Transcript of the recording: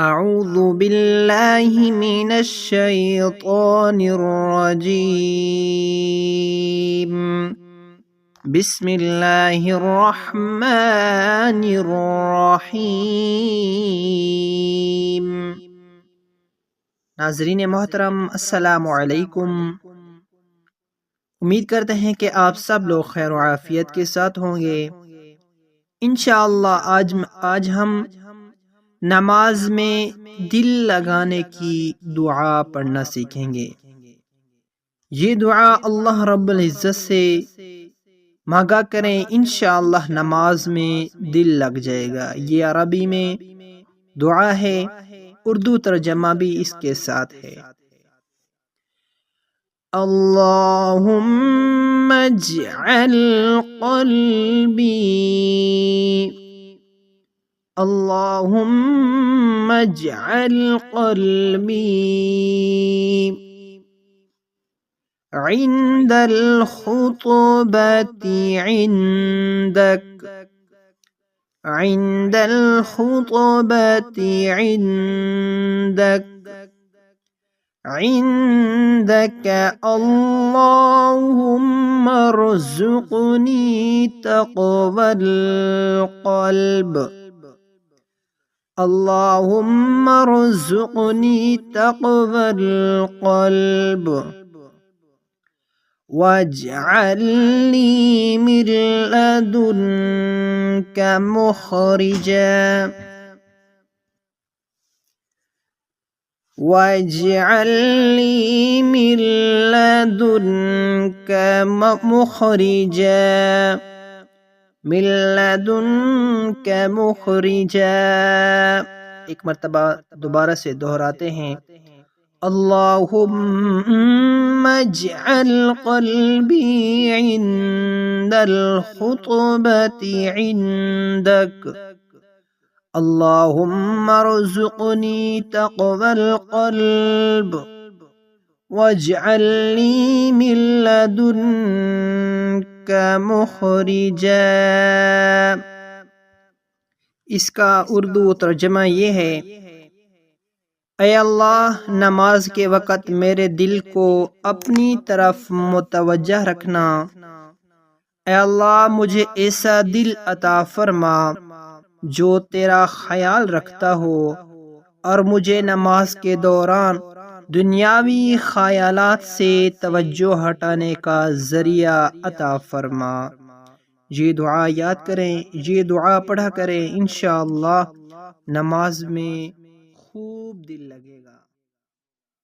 اعوذ باللہ من الشیطان الرجیم بسم اللہ الرحمن الرحیم۔ ناظرین محترم، السلام علیکم۔ امید کرتے ہیں کہ آپ سب لوگ خیر و عافیت کے ساتھ ہوں گے۔ انشاءاللہ آج ہم نماز میں دل لگانے کی دعا پڑھنا سیکھیں گے۔ یہ دعا اللہ رب العزت سے مانگا کریں، انشاءاللہ نماز میں دل لگ جائے گا۔ یہ عربی میں دعا ہے، اردو ترجمہ بھی اس کے ساتھ ہے۔ اللہم اجعل قلبی اللہم اجعل قلبی عند الخطبة عند الخطبة عندك اللهم ارزقني تقوى القلب اللهم ارزقني تقوى القلب واجعل لي من لدنك مخرجا واجعل لي من لدنك مخرجا من لدنك مخرجا۔ ایک مرتبہ دوبارہ سے دہراتے ہیں۔ اللہم اجعل قلبی عند الخطبة عندك اللہم ارزقنی تقوى القلب واجعل لی من لدنک مخرجا۔ اس کا اردو ترجمہ یہ ہے: اے اللہ، نماز کے وقت میرے دل کو اپنی طرف متوجہ رکھنا۔ اے اللہ، مجھے ایسا دل عطا فرما جو تیرا خیال رکھتا ہو، اور مجھے نماز کے دوران دنیاوی خیالات سے توجہ ہٹانے کا ذریعہ عطا فرما۔ یہ دعا یاد کریں، یہ دعا پڑھا کریں، انشاءاللہ نماز میں خوب دل لگے گا۔